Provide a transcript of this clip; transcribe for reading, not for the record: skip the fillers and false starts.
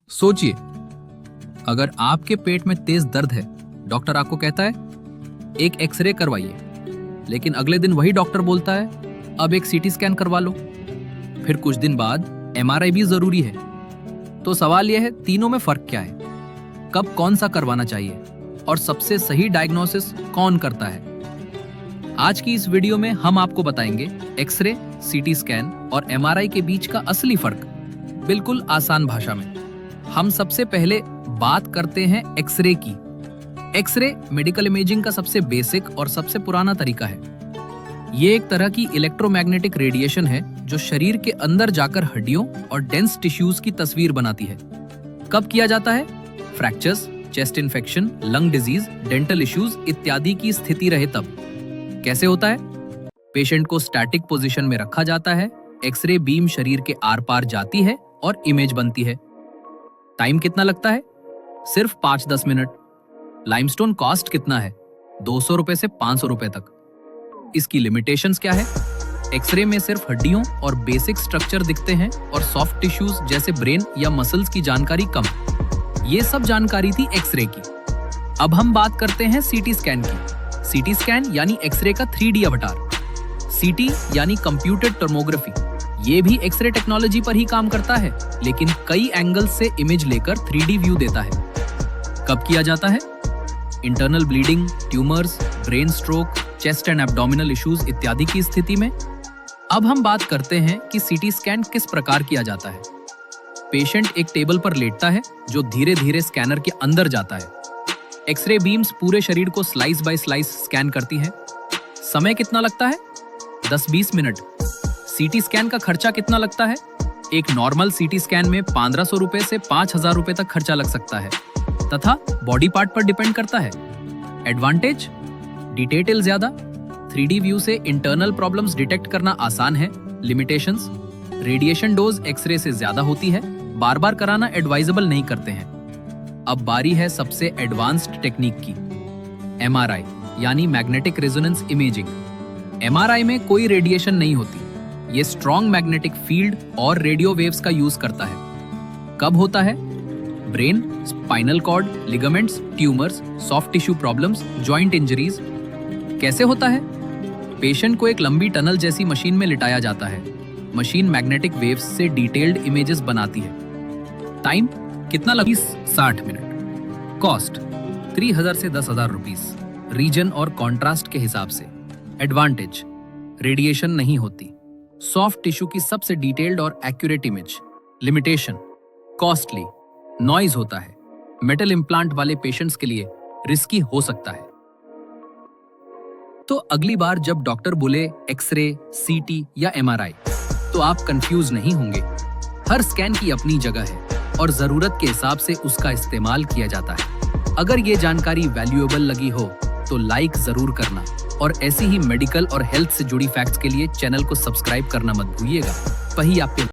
सोचिए, अगर आपके पेट में तेज दर्द है, डॉक्टर आपको कहता है एक एक्सरे करवाइए, लेकिन अगले दिन वही डॉक्टर बोलता है अब एक सीटी स्कैन करवा लो। फिर कुछ दिन बाद एमआरआई भी जरूरी है। तो सवाल यह है, तीनों में फर्क क्या है? कब कौन सा करवाना चाहिए और सबसे सही डायग्नोसिस कौन करता है? आज की इस वीडियो में हम आपको बताएंगे एक्सरे, सीटी स्कैन और एमआरआई के बीच का असली फर्क, बिल्कुल आसान भाषा में। हम सबसे पहले बात करते हैं एक्सरे की। एक्सरे मेडिकल इमेजिंग का सबसे बेसिक और सबसे पुराना तरीका है। ये एक तरह की इलेक्ट्रोमैग्नेटिक रेडिएशन है जो शरीर के अंदर जाकर हड्डियों और डेंस टिश्यूज की तस्वीर बनाती है। कब किया जाता है? Fractures, chest infection, lung disease, dental issues इत्यादि की स्थिति रहे तब। कैसे होता है? पेशेंट को स्टैटिक पोजीशन में रखा जाता है, एक्सरे बीम शरीर के आर पार जाती है और इमेज बनती है। टाइम कितना लगता है? सिर्फ 5-10 मिनट। लाइमस्टोन कॉस्ट कितना है? 200 रुपए से 500 रुपए तक। इसकी लिमिटेशंस क्या है? एक्सरे में सिर्फ हड्डियों और बेसिक स्ट्रक्चर दिखते हैं और सॉफ्ट टिश्यूज जैसे ब्रेन या मसल्स की जानकारी कम। ये सब जानकारी थी एक्सरे की। अब हम बात करते हैं सीटी स्कैन की। सीटी स्कैन यानी एक्सरे का 3D अवतार। सीटी यानी कंप्यूटेड टोमोग्राफी। ये भी एक्सरे टेक्नोलॉजी पर ही काम करता है, लेकिन कई एंगल्स से इमेज लेकर 3D व्यू देता है। कब किया जाता है? Internal bleeding, tumours, brain stroke, chest and abdominal issues इत्यादि की स्थिति में। अब हम बात करते हैं कि सीटी स्कैन किस प्रकार किया जाता है। पेशेंट एक टेबल पर लेटता है जो धीरे धीरे स्कैनर के अंदर जाता है। एक्सरे बीम्स पूरे शरीर को स्लाइस बाय स्लाइस स्कैन करती है। समय कितना लगता है? 10-20 मिनट। सीटी स्कैन का खर्चा कितना लगता है? एक नॉर्मल सीटी स्कैन में 1500 रुपए से 5000 रुपए तक खर्चा लग सकता है तथा बॉडी पार्ट पर डिपेंड करता है। एडवांटेज? डिटेल ज्यादा, 3D व्यू से इंटरनल प्रॉब्लम्स डिटेक्ट करना आसान है। लिमिटेशंस? रेडिएशन डोज एक्सरे से ज्यादा होती है, बार बार कराना एडवाइजेबल नहीं करते हैं। अब बारी है सबसे एडवांस्ड टेक्निक की, एमआरआई यानी मैग्नेटिक रेजोनेंस इमेजिंग। एमआरआई में कोई रेडिएशन नहीं होती। ये स्ट्रॉन्ग मैग्नेटिक फील्ड और रेडियो वेव्स का यूज करता है। कब होता है? Brain, spinal cord, ligaments, tumours, soft tissue problems, joint injuries. कैसे होता है? पेशेंट को एक लंबी टनल जैसी मशीन में लिटाया जाता है। मशीन मैग्नेटिक वेव्स से डिटेल्ड इमेजेस बनाती है। टाइम कितना लगी? 60 मिनट। कॉस्ट 3000 से 10,000 रुपीस, रीजन और कॉन्ट्रास्ट के हिसाब से। एडवांटेज? रेडिएशन नहीं होती, सॉफ्ट टिश्यू की सबसे डिटेल्ड और accurate image. Limitation? Costly, noise होता है, मेटल इम्प्लांट वाले पेशेंट्स के लिए रिस्की हो सकता है। तो अगली बार जब डॉक्टर बोले एक्सरे, सीटी या एमआरआई, तो आप कंफ्यूज नहीं होंगे। हर स्कैन की अपनी जगह है और जरूरत के हिसाब से उसका इस्तेमाल किया जाता है। अगर ये जानकारी वैल्यूएबल लगी हो तो लाइक जरूर करना और ऐसी ही मेडिकल और हेल्थ से जुड़ी फैक्ट्स के लिए चैनल को सब्सक्राइब करना मत भूलिएगा। वही आपके